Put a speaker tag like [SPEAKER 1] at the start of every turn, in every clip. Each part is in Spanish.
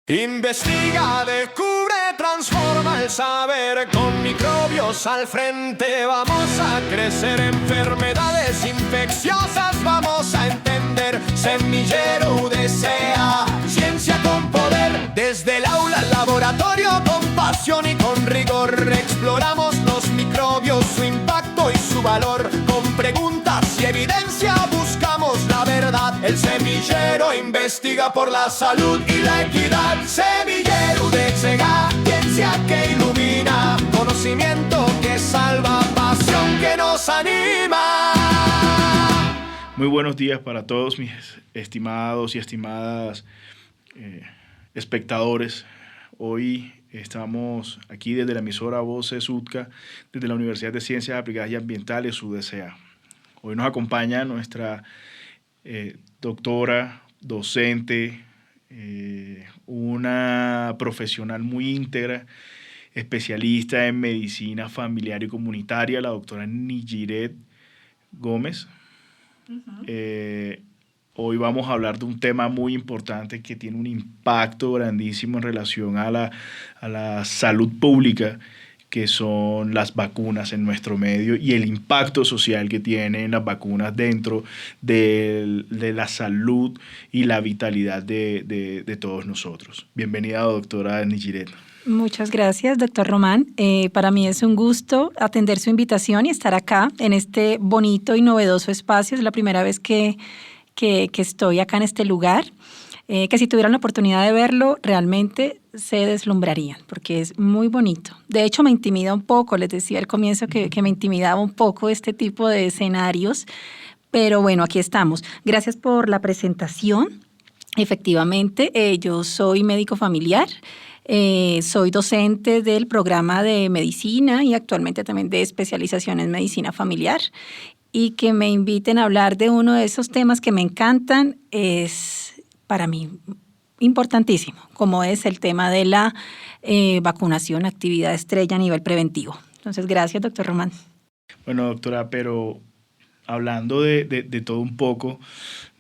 [SPEAKER 1] Investiga, descubre, transforma el saber. Con microbios al frente vamos a crecer. Enfermedades infecciosas vamos a entender. Semillero UDCA, ciencia con poder. Desde el aula al laboratorio, con pasión y con rigor. Exploramos los microbios, su impacto y su valor. Con preguntas y evidencia buscamos la verdad. El semillero investiga por la salud y la equidad. Semillero UDCA, ciencia que ilumina, conocimiento que salva, pasión que nos anima.
[SPEAKER 2] Muy buenos días para todos mis estimados y estimadas espectadores. Hoy estamos aquí desde la emisora Voces UTCA, desde la Universidad de Ciencias Aplicadas y Ambientales, UDCA. Hoy nos acompaña nuestra doctora, docente, una profesional muy íntegra, especialista en medicina familiar y comunitaria, la doctora Nijiret Gómez. Hoy vamos a hablar de un tema muy importante que tiene un impacto grandísimo en relación a la salud pública, que son las vacunas en nuestro medio y el impacto social que tienen las vacunas dentro de la salud y la vitalidad de todos nosotros. Bienvenida, doctora Nijiret.
[SPEAKER 3] Muchas gracias, doctor Román. Para mí es un gusto atender su invitación y estar acá en este bonito y novedoso espacio. Es la primera vez que estoy acá en este lugar. Que si tuvieran la oportunidad de verlo, realmente se deslumbrarían, porque es muy bonito. De hecho, me intimida un poco, les decía al comienzo que me intimidaba un poco este tipo de escenarios, pero bueno, aquí estamos. Gracias por la presentación. Efectivamente, yo soy médico familiar, soy docente del programa de medicina y actualmente también de especialización en medicina familiar, y que me inviten a hablar de uno de esos temas que me encantan es para mí importantísimo, como es el tema de la vacunación, actividad estrella a nivel preventivo. Entonces, gracias, doctor Román.
[SPEAKER 2] Bueno, doctora, pero hablando de todo un poco,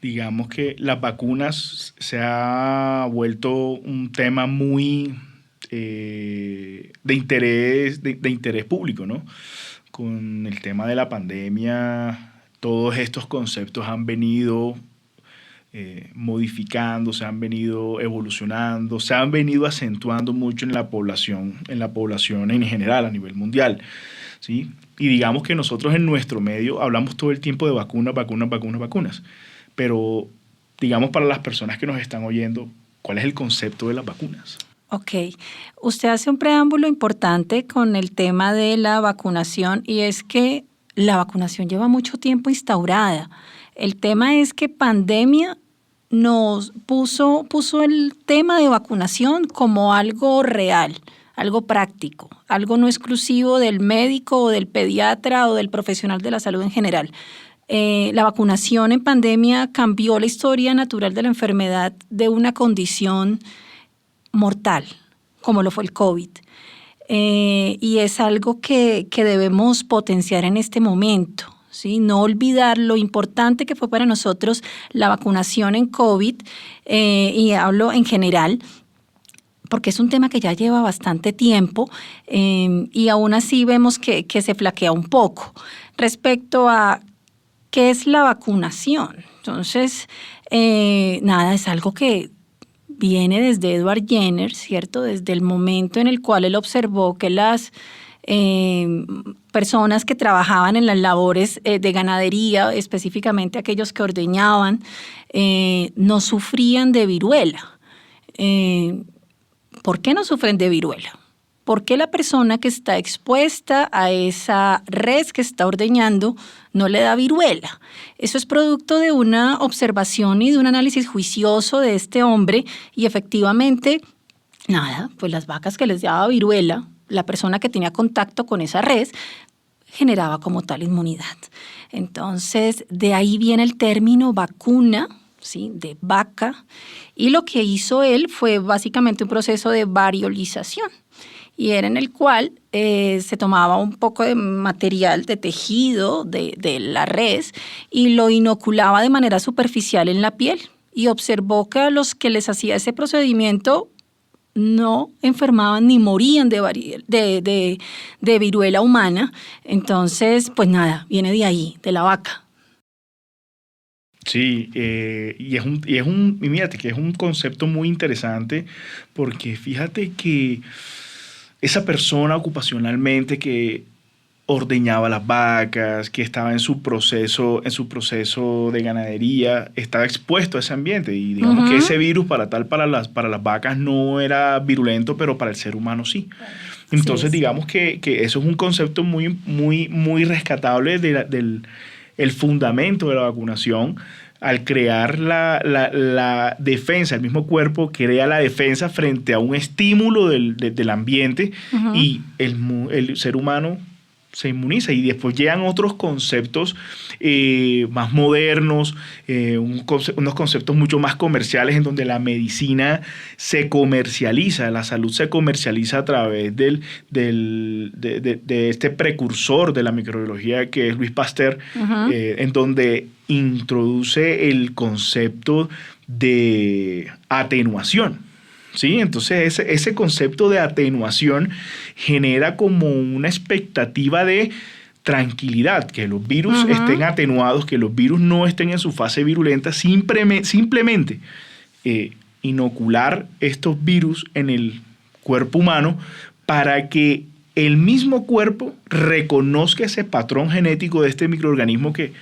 [SPEAKER 2] digamos que las vacunas se ha vuelto un tema muy de interés público, ¿no? Con el tema de la pandemia, todos estos conceptos han venido modificando, se han venido evolucionando, se han venido acentuando mucho en la población en general a nivel mundial, ¿sí? Y digamos que nosotros en nuestro medio hablamos todo el tiempo de vacunas, pero digamos para las personas que nos están oyendo, ¿cuál es el concepto de las vacunas?
[SPEAKER 3] Ok, usted hace un preámbulo importante con el tema de la vacunación y es que la vacunación lleva mucho tiempo instaurada. El tema es que pandemia nos puso el tema de vacunación como algo real, algo práctico, algo no exclusivo del médico o del pediatra o del profesional de la salud en general. La vacunación en pandemia cambió la historia natural de la enfermedad de una condición mortal, como lo fue el COVID. Y es algo que debemos potenciar en este momento, ¿sí? No olvidar lo importante que fue para nosotros la vacunación en COVID, y hablo en general, porque es un tema que ya lleva bastante tiempo y aún así vemos que se flaquea un poco respecto a qué es la vacunación. Entonces, es algo que viene desde Edward Jenner, ¿cierto? Desde el momento en el cual él observó que las personas que trabajaban en las labores de ganadería, específicamente aquellos que ordeñaban, no sufrían de viruela. ¿Por qué no sufren de viruela? ¿Por qué la persona que está expuesta a esa res que está ordeñando no le da viruela? Eso es producto de una observación y de un análisis juicioso de este hombre y efectivamente, pues las vacas que les daba viruela, la persona que tenía contacto con esa res, generaba como tal inmunidad. Entonces, de ahí viene el término vacuna, ¿sí? De vaca, y lo que hizo él fue básicamente un proceso de variolización, y era en el cual se tomaba un poco de material de tejido de la res y lo inoculaba de manera superficial en la piel, y observó que a los que les hacía ese procedimiento no enfermaban ni morían de viruela humana. Entonces, pues nada, viene de ahí, de la vaca.
[SPEAKER 2] Sí, y mírate que es un concepto muy interesante, porque fíjate que esa persona ocupacionalmente que ordeñaba las vacas, que estaba en su proceso de ganadería, estaba expuesto a ese ambiente. Y digamos que ese virus para las vacas no era virulento, pero para el ser humano sí. Entonces, digamos que eso es un concepto muy, muy, muy rescatable del el fundamento de la vacunación. Al crear la defensa, el mismo cuerpo crea la defensa frente a un estímulo del ambiente, y el ser humano se inmuniza. Y después llegan otros conceptos más modernos, unos conceptos mucho más comerciales, en donde la medicina se comercializa, la salud se comercializa a través de este precursor de la microbiología, que es Louis Pasteur, en donde introduce el concepto de atenuación. ¿Sí? Entonces ese concepto de atenuación genera como una expectativa de tranquilidad, que los virus estén atenuados, que los virus no estén en su fase virulenta, simplemente inocular estos virus en el cuerpo humano para que el mismo cuerpo reconozca ese patrón genético de este microorganismo que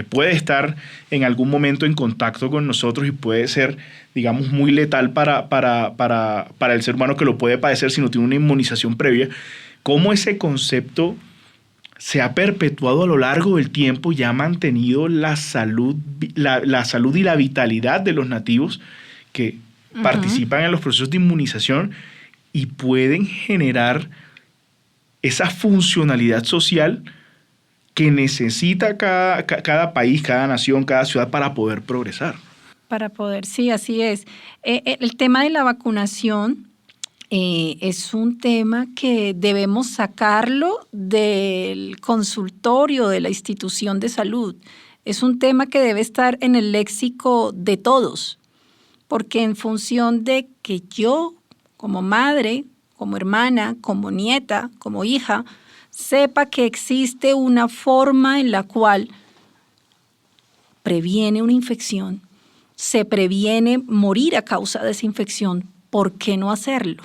[SPEAKER 2] puede estar en algún momento en contacto con nosotros y puede ser, digamos, muy letal para el ser humano, que lo puede padecer si no tiene una inmunización previa. Cómo ese concepto se ha perpetuado a lo largo del tiempo y ha mantenido la salud y la vitalidad de los nativos que participan en los procesos de inmunización y pueden generar esa funcionalidad social que necesita cada país, cada nación, cada ciudad para poder progresar.
[SPEAKER 3] Para poder, sí, así es. El tema de la vacunación es un tema que debemos sacarlo del consultorio de la institución de salud. Es un tema que debe estar en el léxico de todos, porque en función de que yo, como madre, como hermana, como nieta, como hija, sepa que existe una forma en la cual previene una infección, se previene morir a causa de esa infección, ¿por qué no hacerlo?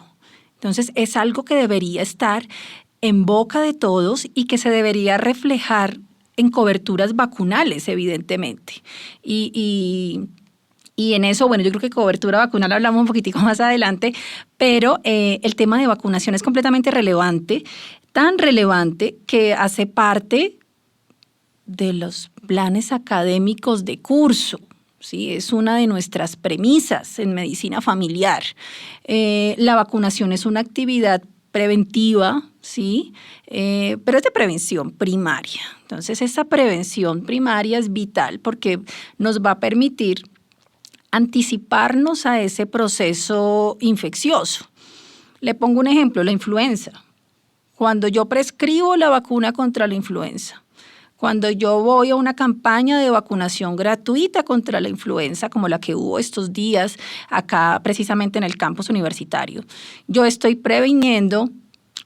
[SPEAKER 3] Entonces es algo que debería estar en boca de todos y que se debería reflejar en coberturas vacunales, evidentemente. Y en eso, bueno, yo creo que cobertura vacunal hablamos un poquitico más adelante, pero el tema de vacunación es completamente relevante, tan relevante que hace parte de los planes académicos de curso. ¿Sí? Es una de nuestras premisas en medicina familiar. La vacunación es una actividad preventiva, ¿sí? Pero es de prevención primaria. Entonces, esa prevención primaria es vital porque nos va a permitir anticiparnos a ese proceso infeccioso. Le pongo un ejemplo, la influenza. Cuando yo prescribo la vacuna contra la influenza, cuando yo voy a una campaña de vacunación gratuita contra la influenza, como la que hubo estos días acá precisamente en el campus universitario, yo estoy previniendo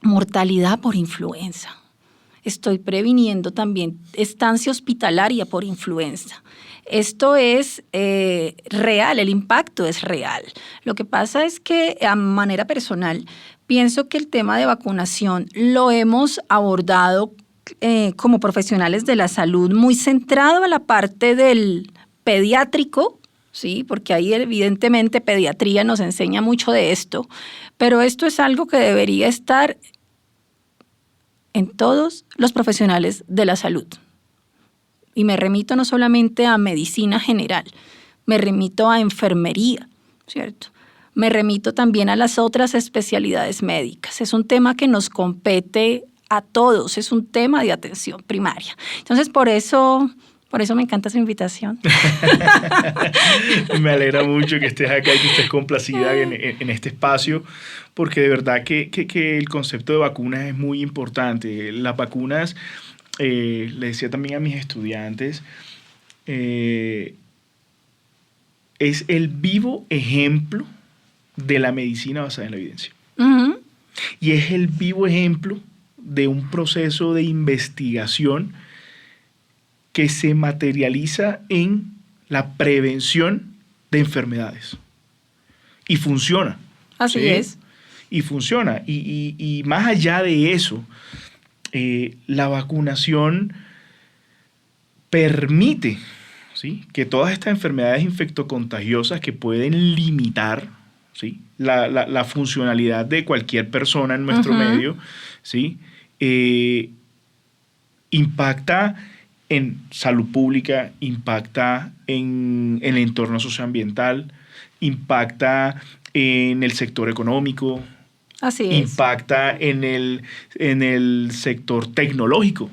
[SPEAKER 3] mortalidad por influenza. Estoy previniendo también estancia hospitalaria por influenza. Esto es real, el impacto es real. Lo que pasa es que a manera personal pienso que el tema de vacunación lo hemos abordado como profesionales de la salud muy centrado a la parte del pediátrico, ¿sí? Porque ahí evidentemente pediatría nos enseña mucho de esto, pero esto es algo que debería estar en todos los profesionales de la salud. Y me remito no solamente a medicina general, me remito a enfermería, ¿cierto? Me remito también a las otras especialidades médicas. Es un tema que nos compete a todos, es un tema de atención primaria. Entonces, por eso me encanta su invitación.
[SPEAKER 2] Me alegra mucho que estés acá y que estés complacida en este espacio, porque de verdad que el concepto de vacunas es muy importante. Las vacunas, le decía también a mis estudiantes, es el vivo ejemplo de la medicina basada en la evidencia.
[SPEAKER 3] Ujú.
[SPEAKER 2] Y es el vivo ejemplo de un proceso de investigación que se materializa en la prevención de enfermedades. Y funciona.
[SPEAKER 3] Así
[SPEAKER 2] ¿sí?
[SPEAKER 3] es.
[SPEAKER 2] Y funciona. Y más allá de eso, la vacunación permite, ¿sí?, que todas estas enfermedades infectocontagiosas que pueden limitar, ¿sí?, la funcionalidad de cualquier persona en nuestro medio, ¿sí?, impacta en salud pública, impacta en el entorno socioambiental, impacta en el sector económico,
[SPEAKER 3] Así es.
[SPEAKER 2] impacta en el sector tecnológico,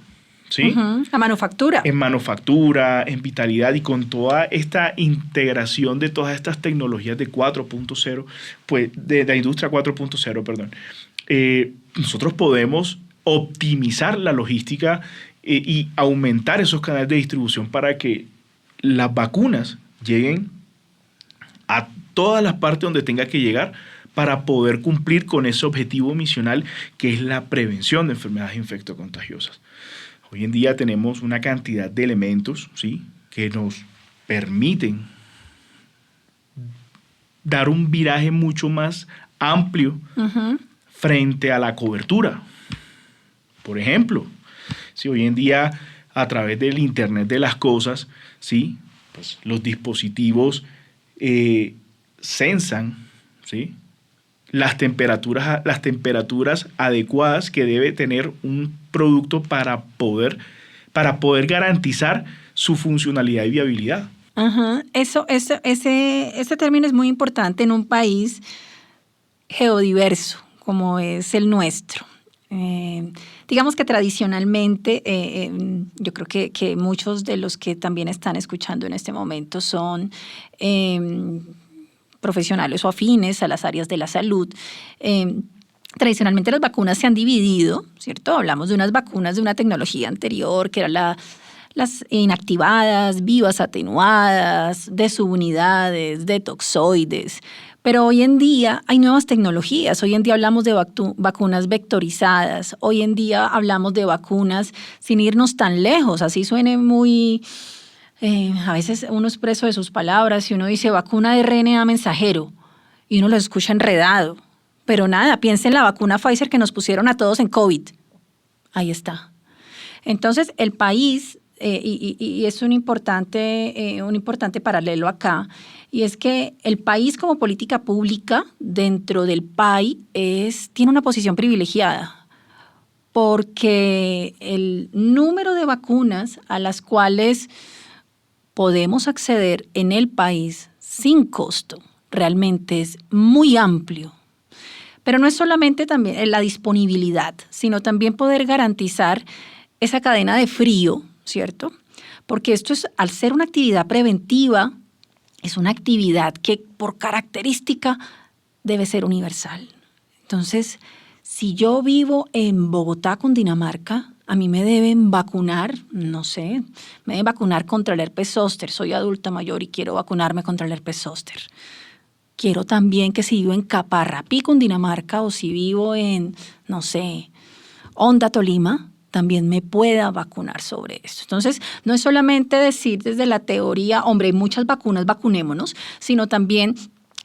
[SPEAKER 2] ¿sí?
[SPEAKER 3] La manufactura.
[SPEAKER 2] En manufactura, en vitalidad, y con toda esta integración de todas estas tecnologías de 4.0, pues de la industria 4.0, perdón, nosotros podemos optimizar la logística y aumentar esos canales de distribución para que las vacunas lleguen a todas las partes donde tenga que llegar para poder cumplir con ese objetivo misional que es la prevención de enfermedades infectocontagiosas. Hoy en día tenemos una cantidad de elementos, ¿sí?, que nos permiten dar un viraje mucho más amplio frente a la cobertura. Por ejemplo, si hoy en día a través del Internet de las cosas, ¿sí?, pues los dispositivos censan, ¿sí?, las temperaturas adecuadas que debe tener un producto para poder garantizar su funcionalidad y viabilidad.
[SPEAKER 3] Ese término es muy importante en un país geodiverso como es el nuestro. Digamos que tradicionalmente, yo creo que muchos de los que también están escuchando en este momento son profesionales o afines a las áreas de la salud. Tradicionalmente las vacunas se han dividido, ¿cierto? Hablamos de unas vacunas de una tecnología anterior, que eran las inactivadas, vivas atenuadas, de subunidades, de toxoides. Pero hoy en día hay nuevas tecnologías. Hoy en día hablamos de vacunas vectorizadas. Hoy en día hablamos de vacunas sin irnos tan lejos. Así suene muy... a veces uno es preso de sus palabras y uno dice vacuna de RNA mensajero y uno lo escucha enredado. Pero nada, piensa en la vacuna Pfizer que nos pusieron a todos en COVID. Ahí está. Entonces, el país, y es un importante paralelo acá, y es que el país como política pública dentro del PAI tiene una posición privilegiada, porque el número de vacunas a las cuales podemos acceder en el país sin costo realmente es muy amplio. Pero no es solamente también la disponibilidad, sino también poder garantizar esa cadena de frío, ¿cierto? Porque esto es, al ser una actividad preventiva, es una actividad que por característica debe ser universal. Entonces, si yo vivo en Bogotá, Cundinamarca, a mí me deben vacunar, no sé, me deben vacunar contra el herpes zóster. Soy adulta mayor y quiero vacunarme contra el herpes zóster. Quiero también que si vivo en Caparrapí, Cundinamarca, o si vivo en, no sé, Honda, Tolima, también me pueda vacunar sobre esto. Entonces, no es solamente decir desde la teoría, hombre, hay muchas vacunas, vacunémonos, sino también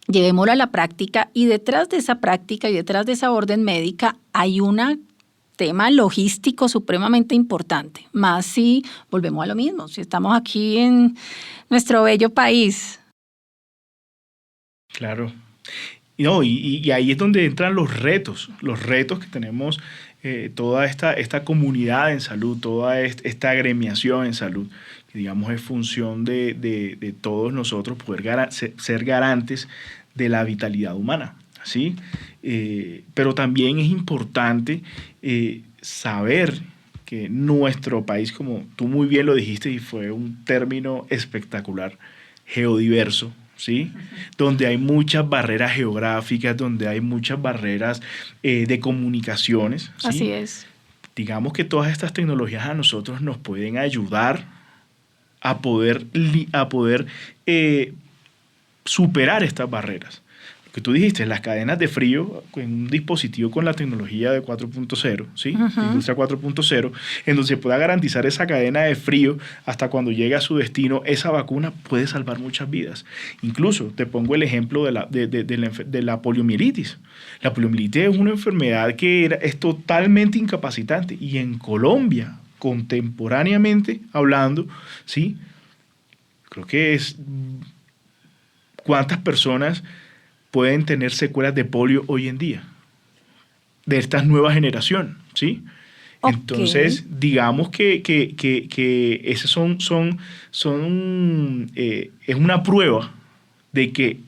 [SPEAKER 3] llevémoslo a la práctica, y detrás de esa práctica y detrás de esa orden médica hay un tema logístico supremamente importante. Más si volvemos a lo mismo, si estamos aquí en nuestro bello país.
[SPEAKER 2] Claro. No, y ahí es donde entran los retos que tenemos toda esta comunidad en salud, toda esta agremiación en salud, que digamos es función de todos nosotros poder ser garantes de la vitalidad humana, ¿sí? Pero también es importante saber que nuestro país, como tú muy bien lo dijiste y fue un término espectacular, geodiverso, ¿sí? Donde hay muchas barreras geográficas, donde hay muchas barreras de comunicaciones, ¿sí?
[SPEAKER 3] Así es.
[SPEAKER 2] Digamos que todas estas tecnologías a nosotros nos pueden ayudar a poder superar estas barreras. que tú dijiste, las cadenas de frío en un dispositivo con la tecnología de 4.0, ¿sí? Industria 4.0, en donde se pueda garantizar esa cadena de frío hasta cuando llegue a su destino, esa vacuna puede salvar muchas vidas. Incluso te pongo el ejemplo de la poliomielitis. La poliomielitis es una enfermedad que es totalmente incapacitante y en Colombia, contemporáneamente hablando, ¿sí? Creo que es cuántas personas pueden tener secuelas de polio hoy en día, de esta nueva generación, ¿sí? Okay. Entonces, digamos que esos es una prueba de que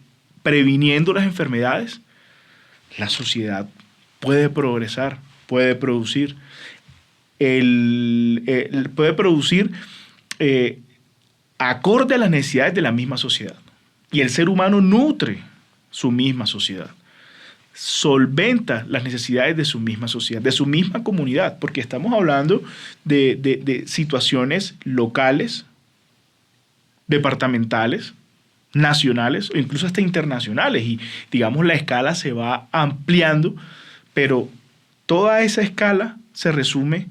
[SPEAKER 2] previniendo las enfermedades, la sociedad puede progresar, puede producir, acorde a las necesidades de la misma sociedad. Y el ser humano nutre su misma sociedad, solventa las necesidades de su misma sociedad, de su misma comunidad, porque estamos hablando de situaciones locales, departamentales, nacionales o incluso hasta internacionales, y digamos la escala se va ampliando, pero toda esa escala se resume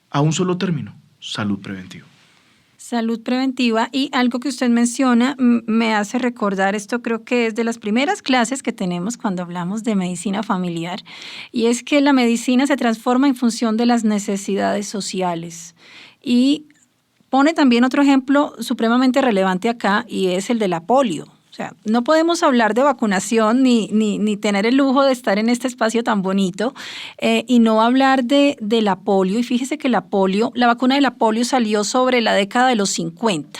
[SPEAKER 2] a un solo término: salud preventiva.
[SPEAKER 3] Salud preventiva, y algo que usted menciona me hace recordar, esto creo que es de las primeras clases que tenemos cuando hablamos de medicina familiar, y es que la medicina se transforma en función de las necesidades sociales. Y pone también otro ejemplo supremamente relevante acá, y es el de la polio. O sea, no podemos hablar de vacunación ni tener el lujo de estar en este espacio tan bonito y no hablar de la polio. Y fíjese que la vacuna de la polio salió sobre la década de los 50.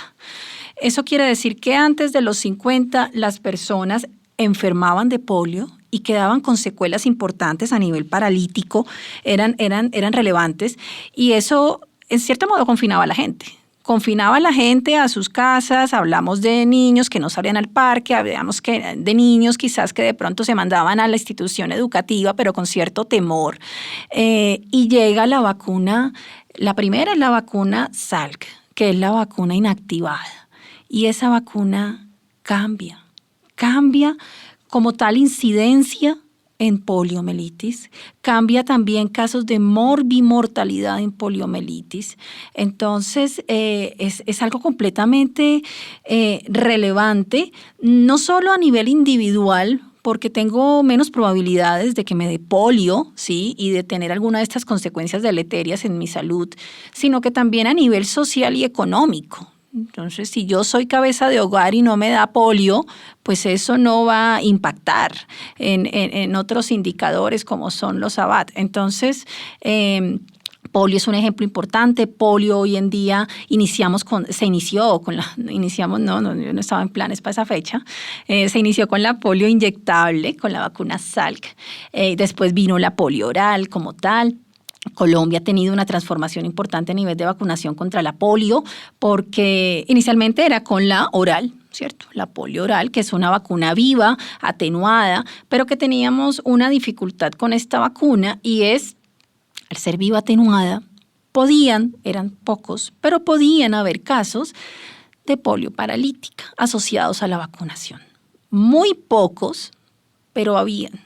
[SPEAKER 3] Eso quiere decir que antes de los 50 las personas enfermaban de polio y quedaban con secuelas importantes a nivel paralítico, eran relevantes, y eso en cierto modo confinaba a la gente. Confinaba a la gente a sus casas. Hablamos de niños que no salían al parque, hablamos de niños quizás que de pronto se mandaban a la institución educativa, pero con cierto temor. Y llega la vacuna, la primera es la vacuna Salk, que es la vacuna inactivada. Y esa vacuna cambia como tal incidencia en poliomielitis, cambia también casos de morbimortalidad en poliomielitis. Entonces, es algo completamente relevante, no solo a nivel individual, porque tengo menos probabilidades de que me dé polio, ¿sí? Y de tener alguna de estas consecuencias deleterias en mi salud, sino que también a nivel social y económico. Entonces, si yo soy cabeza de hogar y no me da polio, pues eso no va a impactar en otros indicadores como son los ABAT. Entonces, polio es un ejemplo importante. Polio hoy en día yo no estaba en planes para esa fecha. Se inició con la polio inyectable, con la vacuna Salk. Después vino la polio oral como tal. Colombia ha tenido una transformación importante a nivel de vacunación contra la polio, porque inicialmente era con la oral, ¿cierto? La polio oral, que es una vacuna viva, atenuada, pero que teníamos una dificultad con esta vacuna, y es, al ser viva atenuada, eran pocos, pero podían haber casos de polio paralítica asociados a la vacunación. Muy pocos, pero habían.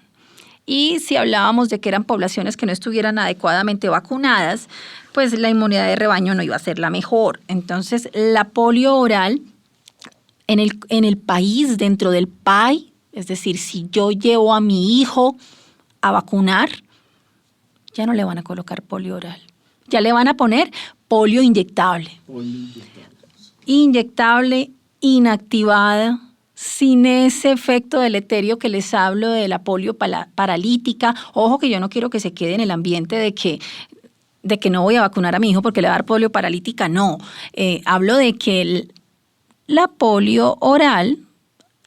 [SPEAKER 3] Y si hablábamos de que eran poblaciones que no estuvieran adecuadamente vacunadas, pues la inmunidad de rebaño no iba a ser la mejor. Entonces, la polio oral en el país, dentro del PAI, es decir, si yo llevo a mi hijo a vacunar, ya no le van a colocar polio oral. Ya le van a poner polio inyectable. Inyectable, inactivada, sin ese efecto deleterio que les hablo de la polio paralítica. Ojo, que yo no quiero que se quede en el ambiente de que no voy a vacunar a mi hijo porque le va a dar polio paralítica. No, hablo de que la polio oral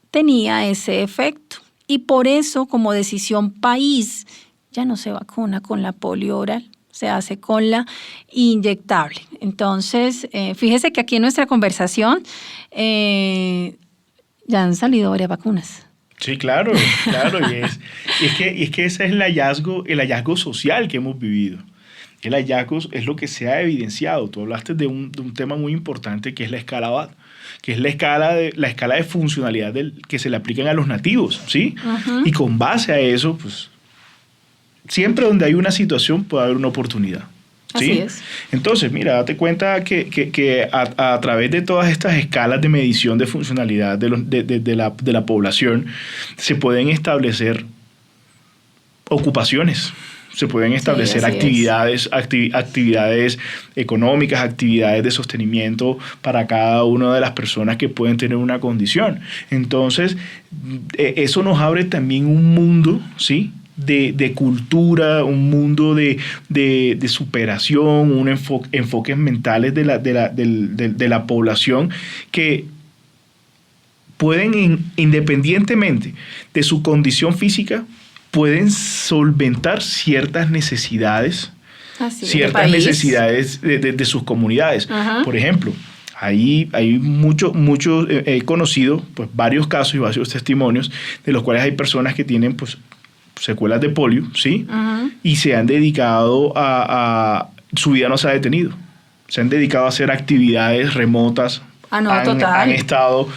[SPEAKER 3] tenía ese efecto, y por eso, como decisión país, ya no se vacuna con la polio oral, se hace con la inyectable. Entonces, fíjese que aquí en nuestra conversación ya han salido varias vacunas.
[SPEAKER 2] Sí, claro. Y es que ese es el hallazgo social que hemos vivido. El hallazgo es lo que se ha evidenciado. Tú hablaste de un tema muy importante, que es la escala ABAT. que es la escala de funcionalidad que se le aplican a los nativos, ¿sí? Y con base a eso, pues, siempre donde hay una situación puede haber una oportunidad. ¿Sí?
[SPEAKER 3] Así es.
[SPEAKER 2] Entonces, mira, date cuenta que a través de todas estas escalas de medición de funcionalidad de la población se pueden establecer ocupaciones, se pueden establecer
[SPEAKER 3] Sí,
[SPEAKER 2] actividades económicas, actividades de sostenimiento para cada una de las personas que pueden tener una condición. Entonces, eso nos abre también un mundo, ¿sí?, de cultura, un mundo de superación, enfoques mentales de la población que pueden, independientemente de su condición física, pueden solventar ciertas necesidades, de sus comunidades. Ajá. Por ejemplo, hay he conocido pues, varios casos y varios testimonios de los cuales hay personas que tienen pues, secuelas de polio, ¿sí? Uh-huh. Y se han dedicado su vida no se ha detenido. Se han dedicado a hacer actividades remotas. Han estado,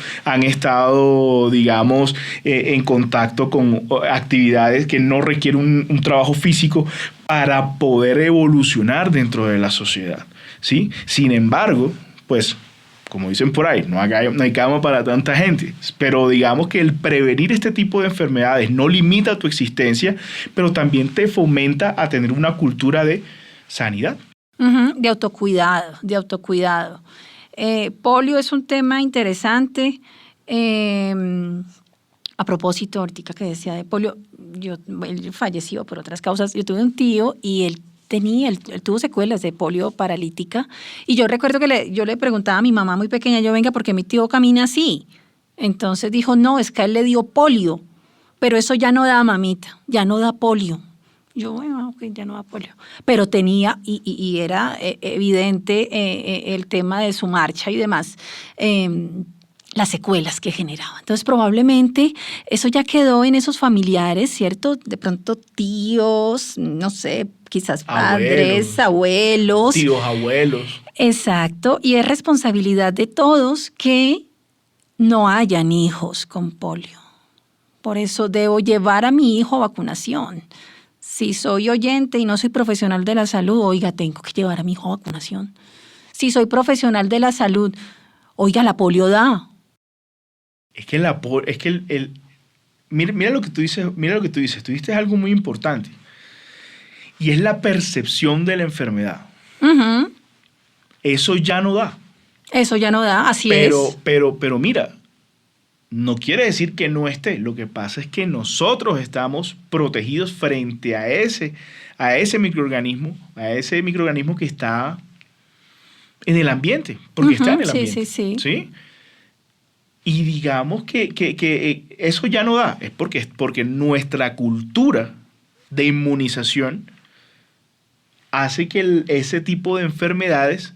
[SPEAKER 2] digamos, en contacto con actividades que no requieren un trabajo físico para poder evolucionar dentro de la sociedad, ¿sí? Sin embargo, pues, como dicen por ahí, no hay cama para tanta gente, pero digamos que el prevenir este tipo de enfermedades no limita tu existencia, pero también te fomenta a tener una cultura de sanidad.
[SPEAKER 3] Uh-huh, de autocuidado. Polio es un tema interesante. A propósito, ahorita que decía de polio, él falleció por otras causas. Yo tuve un tío y él tuvo secuelas de polio paralítica. Y yo recuerdo que yo le preguntaba a mi mamá muy pequeña, venga, ¿por qué mi tío camina así? Entonces dijo, no, es que a él le dio polio. Pero eso ya no da, mamita, ya no da polio. Yo, bueno, ok, ya no da polio. Pero tenía, y era evidente el tema de su marcha y demás, las secuelas que generaba. Entonces, probablemente eso ya quedó en esos familiares, ¿cierto? De pronto tíos, no sé, quizás padres, abuelos.
[SPEAKER 2] Tíos, abuelos.
[SPEAKER 3] Exacto. Y es responsabilidad de todos que no hayan hijos con polio. Por eso debo llevar a mi hijo a vacunación. Si soy oyente y no soy profesional de la salud, oiga, tengo que llevar a mi hijo a vacunación. Si soy profesional de la salud, oiga, la polio da.
[SPEAKER 2] Mira lo que tú dices, tú dices algo muy importante. Y es la percepción de la enfermedad. Uh-huh. Eso ya no da.
[SPEAKER 3] Así es.
[SPEAKER 2] Pero mira, no quiere decir que no esté. Lo que pasa es que nosotros estamos protegidos frente a ese microorganismo que está en el ambiente, porque está en el ambiente. Sí. Y digamos que eso ya no da, es porque nuestra cultura de inmunización hace que ese tipo de enfermedades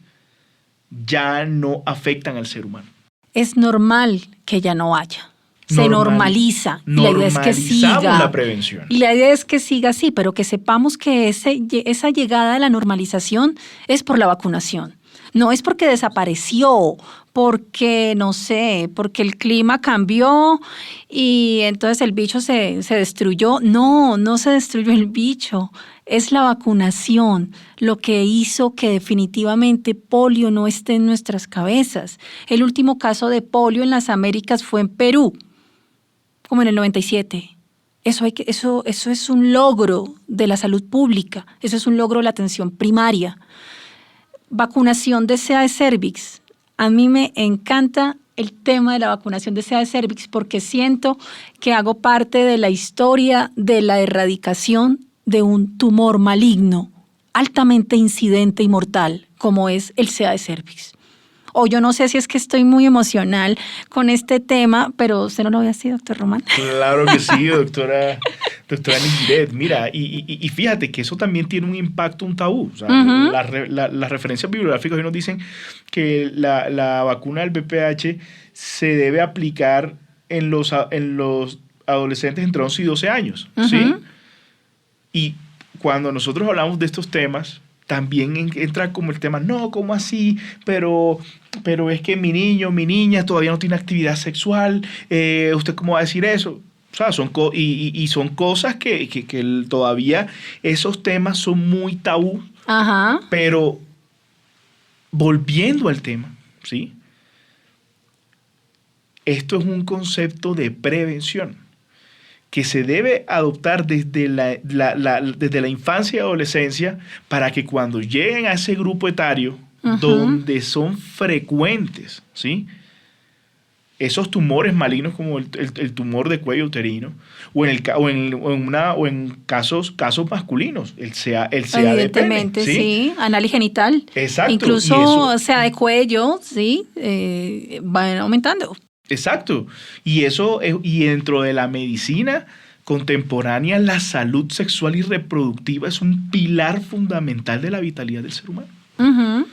[SPEAKER 2] ya no afectan al ser humano.
[SPEAKER 3] Es normal que ya no haya. Se normaliza. La idea es que siga.
[SPEAKER 2] La prevención.
[SPEAKER 3] Y la idea es que siga así, pero que sepamos que esa llegada de la normalización es por la vacunación. No es porque desapareció, porque, no sé, porque el clima cambió y entonces el bicho se destruyó. No se destruyó el bicho. Es la vacunación lo que hizo que definitivamente polio no esté en nuestras cabezas. El último caso de polio en las Américas fue en Perú, como en el 97. Eso es un logro de la salud pública. Eso es un logro de la atención primaria. Vacunación de CA de cérvix. A mí me encanta el tema de la vacunación de CA de cérvix porque siento que hago parte de la historia de la erradicación de un tumor maligno altamente incidente y mortal como es el CA de cérvix. O yo no sé si es que estoy muy emocional con este tema, pero ¿usted no lo ve así, doctor Román?
[SPEAKER 2] Claro que sí, doctora Nigiret. Mira, y fíjate que eso también tiene un impacto, un tabú. O sea, uh-huh. Las referencias bibliográficas hoy nos dicen que la vacuna del VPH se debe aplicar en los adolescentes entre 11 y 12 años. Uh-huh. ¿Sí? Y cuando nosotros hablamos de estos temas, también entra como el tema, no, ¿cómo así? Pero es que mi niño, mi niña todavía no tiene actividad sexual, ¿usted cómo va a decir eso? O sea, son cosas que todavía esos temas son muy tabú.
[SPEAKER 3] Ajá.
[SPEAKER 2] Pero volviendo al tema, ¿sí? Esto es un concepto de prevención que se debe adoptar desde la infancia y adolescencia para que cuando lleguen a ese grupo etario donde son frecuentes, ¿sí?, esos tumores malignos como el tumor de cuello uterino o en casos masculinos, el CA de pene.
[SPEAKER 3] Evidentemente, sí, anal y genital.
[SPEAKER 2] Exacto.
[SPEAKER 3] Incluso sea de cuello, sí, van aumentando.
[SPEAKER 2] Exacto. Y dentro de la medicina contemporánea, la salud sexual y reproductiva es un pilar fundamental de la vitalidad del ser humano.
[SPEAKER 3] Uh-huh.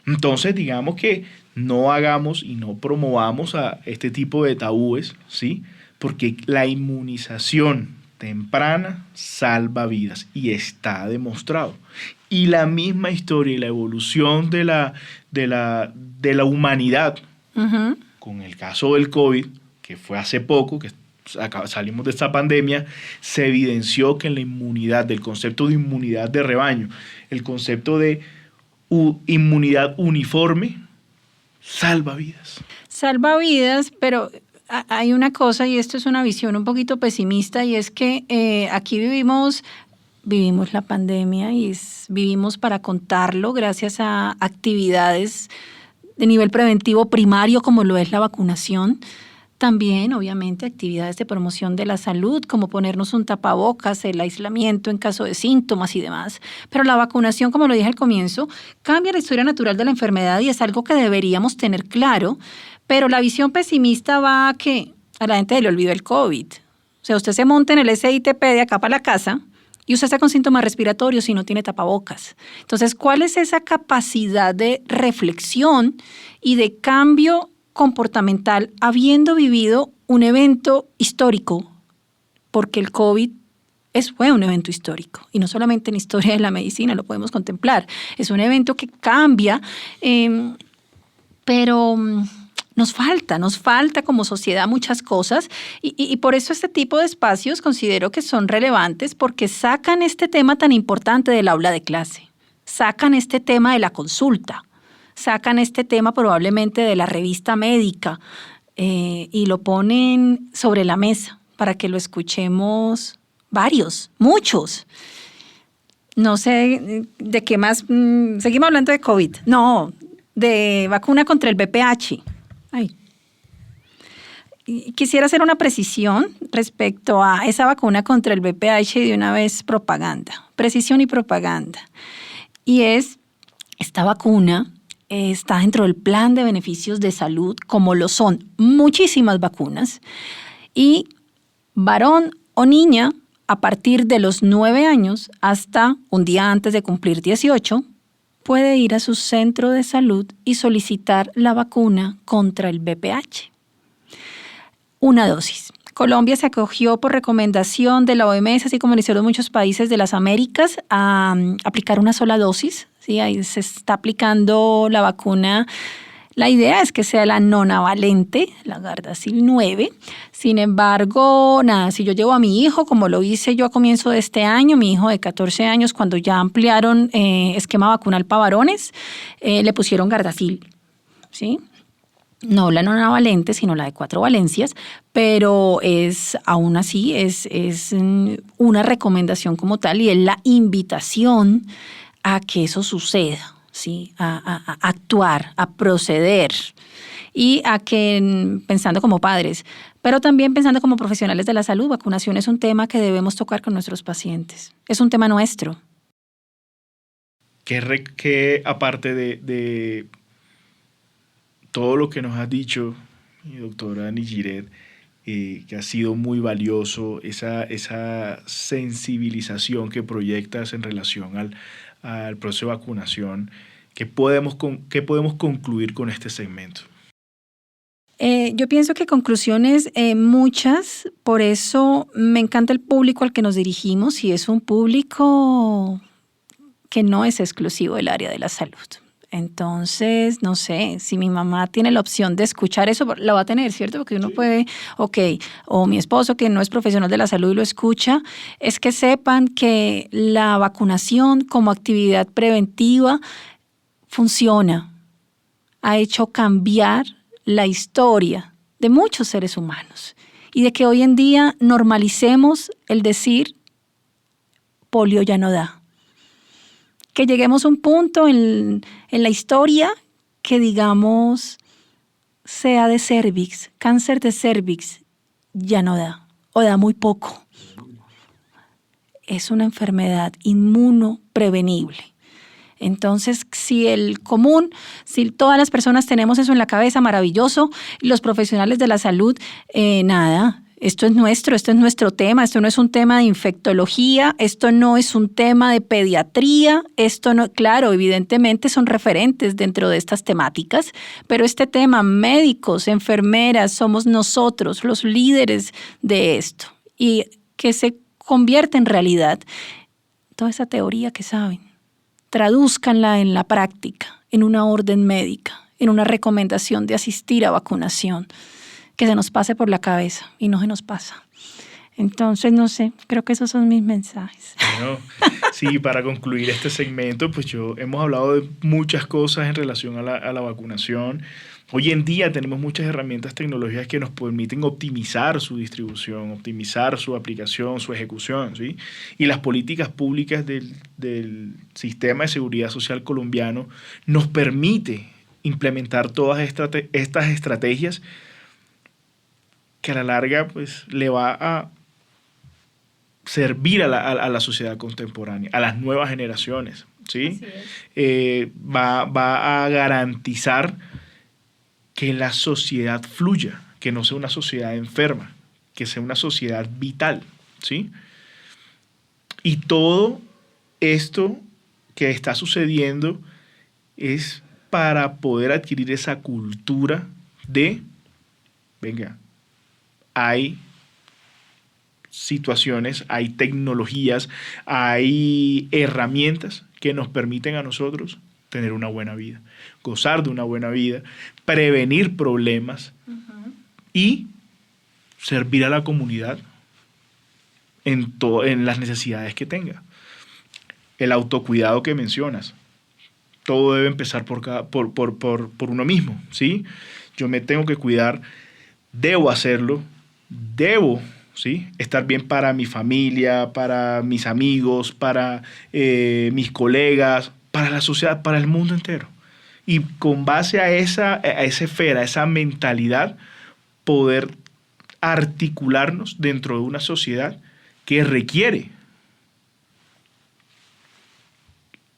[SPEAKER 2] Entonces, digamos que no hagamos y no promovamos a este tipo de tabúes, ¿sí? Porque la inmunización temprana salva vidas y está demostrado. Y la misma historia y la evolución de la humanidad, uh-huh, con el caso del COVID, que fue hace poco, que salimos de esta pandemia, se evidenció que en la inmunidad, del concepto de inmunidad de rebaño, el concepto de inmunidad uniforme, salva vidas.
[SPEAKER 3] Salva vidas, pero hay una cosa, y esto es una visión un poquito pesimista, y es que aquí vivimos la pandemia y vivimos para contarlo gracias a actividades de nivel preventivo primario como lo es la vacunación. También, obviamente, actividades de promoción de la salud, como ponernos un tapabocas, el aislamiento en caso de síntomas y demás. Pero la vacunación, como lo dije al comienzo, cambia la historia natural de la enfermedad y es algo que deberíamos tener claro. Pero la visión pesimista va a que a la gente le olvidó el COVID. O sea, usted se monta en el SITP de acá para la casa y usted está con síntomas respiratorios y no tiene tapabocas. Entonces, ¿cuál es esa capacidad de reflexión y de cambio comportamental habiendo vivido un evento histórico? Porque el COVID fue un evento histórico y no solamente en historia de la medicina lo podemos contemplar. Es un evento que cambia, pero nos falta como sociedad muchas cosas y por eso este tipo de espacios considero que son relevantes porque sacan este tema tan importante del aula de clase, sacan este tema de la consulta, sacan este tema probablemente de la revista médica y lo ponen sobre la mesa para que lo escuchemos muchos. No sé de qué más. Seguimos hablando de COVID. No, de vacuna contra el VPH. Ay. Quisiera hacer una precisión respecto a esa vacuna contra el VPH y de una vez propaganda. Precisión y propaganda. Y esta vacuna está dentro del plan de beneficios de salud, como lo son muchísimas vacunas, y varón o niña a partir de los 9 años hasta un día antes de cumplir 18, puede ir a su centro de salud y solicitar la vacuna contra el VPH. Una dosis. Colombia se acogió por recomendación de la OMS, así como lo hicieron muchos países de las Américas, a aplicar una sola dosis. ¿Sí? Ahí se está aplicando la vacuna. La idea es que sea la nonavalente, la Gardasil 9. Sin embargo, si yo llevo a mi hijo, como lo hice yo a comienzo de este año, mi hijo de 14 años, cuando ya ampliaron esquema vacunal para varones, le pusieron Gardasil, ¿sí? No la nonavalente, sino la de 4 valencias, pero aún así es una recomendación como tal y es la invitación a que eso suceda, ¿sí? A actuar, a proceder y a que, pensando como padres, pero también pensando como profesionales de la salud, vacunación es un tema que debemos tocar con nuestros pacientes. Es un tema nuestro.
[SPEAKER 2] Que aparte de todo lo que nos has dicho, doctora Nijiret, que ha sido muy valioso, esa sensibilización que proyectas en relación al proceso de vacunación, ¿qué podemos concluir con este segmento?
[SPEAKER 3] Yo pienso que conclusiones muchas, por eso me encanta el público al que nos dirigimos y es un público que no es exclusivo del área de la salud. Entonces, no sé, si mi mamá tiene la opción de escuchar eso, la va a tener, ¿cierto? Porque uno puede, o mi esposo que no es profesional de la salud y lo escucha, es que sepan que la vacunación como actividad preventiva funciona. Ha hecho cambiar la historia de muchos seres humanos y de que hoy en día normalicemos el decir polio ya no da. Que lleguemos a un punto en la historia que digamos sea de cervix, cáncer de cervix ya no da o da muy poco. Es una enfermedad inmunoprevenible. Entonces, si todas las personas tenemos eso en la cabeza, maravilloso, los profesionales de la salud, nada. Esto es nuestro tema, esto no es un tema de infectología, esto no es un tema de pediatría, claro, evidentemente son referentes dentro de estas temáticas, pero este tema, médicos, enfermeras, somos nosotros los líderes de esto y que se convierte en realidad toda esa teoría que saben, tradúzcanla en la práctica, en una orden médica, en una recomendación de asistir a vacunación. Que se nos pase por la cabeza y no se nos pasa. Entonces, no sé, creo que esos son mis mensajes.
[SPEAKER 2] Bueno, sí, para concluir este segmento, pues hemos hablado de muchas cosas en relación a la vacunación. Hoy en día tenemos muchas herramientas tecnológicas que nos permiten optimizar su distribución, optimizar su aplicación, su ejecución, ¿sí? Y las políticas públicas del sistema de seguridad social colombiano nos permite implementar todas estas estrategias que a la larga pues, le va a servir a la sociedad contemporánea, a las nuevas generaciones, ¿sí? Va a garantizar que la sociedad fluya, que no sea una sociedad enferma, que sea una sociedad vital, ¿sí? Y todo esto que está sucediendo es para poder adquirir esa cultura de, venga, hay situaciones, hay tecnologías, hay herramientas que nos permiten a nosotros tener una buena vida, gozar de una buena vida, prevenir problemas y servir a la comunidad en las necesidades que tenga. El autocuidado que mencionas, todo debe empezar por uno mismo, ¿sí? Yo me tengo que cuidar, debo hacerlo, debo, ¿sí?, estar bien para mi familia, para mis amigos, para mis colegas, para la sociedad, para el mundo entero. Y con base a esa esfera, a esa mentalidad, poder articularnos dentro de una sociedad que requiere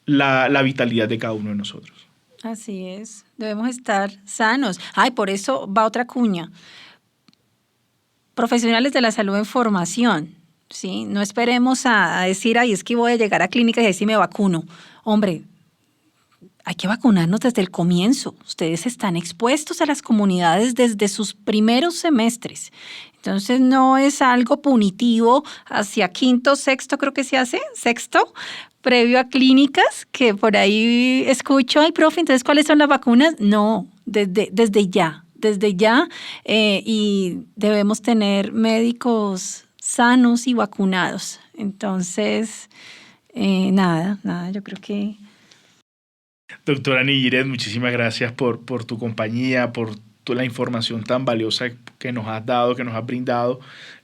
[SPEAKER 2] la vitalidad de cada uno de nosotros.
[SPEAKER 3] Así es, debemos estar sanos. Por eso va otra cuña. Profesionales de la salud en formación, ¿sí? No esperemos a decir, es que voy a llegar a clínicas y así me vacuno. Hombre, hay que vacunarnos desde el comienzo. Ustedes están expuestos a las comunidades desde sus primeros semestres. Entonces no es algo punitivo hacia quinto, sexto, creo que se hace, sexto, previo a clínicas, que por ahí escucho, profe, entonces ¿cuáles son las vacunas? No, desde ya. Y debemos tener médicos sanos y vacunados. Entonces, nada, yo creo que...
[SPEAKER 2] Doctora Niyiret, muchísimas gracias por tu compañía, por la información tan valiosa que nos has dado, que nos has brindado.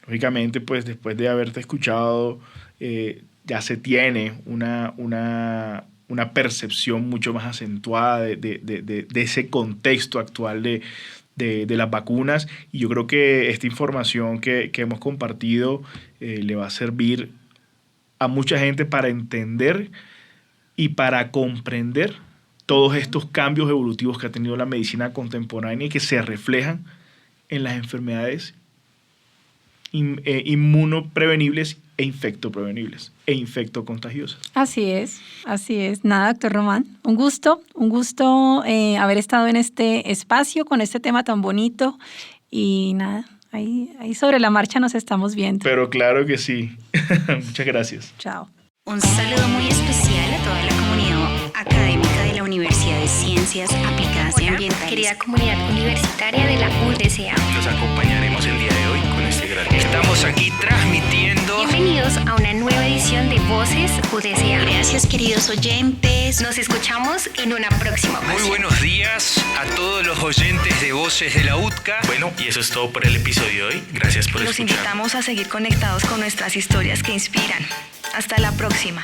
[SPEAKER 2] Lógicamente, pues después de haberte escuchado, ya se tiene una percepción mucho más acentuada de ese contexto actual de las vacunas, y yo creo que esta información que hemos compartido le va a servir a mucha gente para entender y para comprender todos estos cambios evolutivos que ha tenido la medicina contemporánea y que se reflejan en las enfermedades inmunoprevenibles e infectoprevenibles e infectocontagiosas.
[SPEAKER 3] Así es. Nada, doctor Román, un gusto haber estado en este espacio con este tema tan bonito y nada, ahí sobre la marcha nos estamos viendo.
[SPEAKER 2] Pero claro que sí. Muchas gracias.
[SPEAKER 3] Chao.
[SPEAKER 4] Un saludo muy especial a toda la comunidad académica de la Universidad de Ciencias Aplicadas y Ambientales.
[SPEAKER 5] Querida comunidad universitaria de la UDCA.
[SPEAKER 6] Los acompañaremos el día de hoy con este gran tema. Estamos aquí transmitiendo.
[SPEAKER 5] Bienvenidos a una nueva edición de Voces UDCA.
[SPEAKER 4] Gracias, queridos oyentes.
[SPEAKER 5] Nos escuchamos en una próxima ocasión.
[SPEAKER 6] Muy buenos días a todos los oyentes de Voces de la UTCA. Bueno, y eso es todo por el episodio de hoy. Gracias por escuchar.
[SPEAKER 7] Los invitamos a seguir conectados con nuestras historias que inspiran. Hasta la próxima.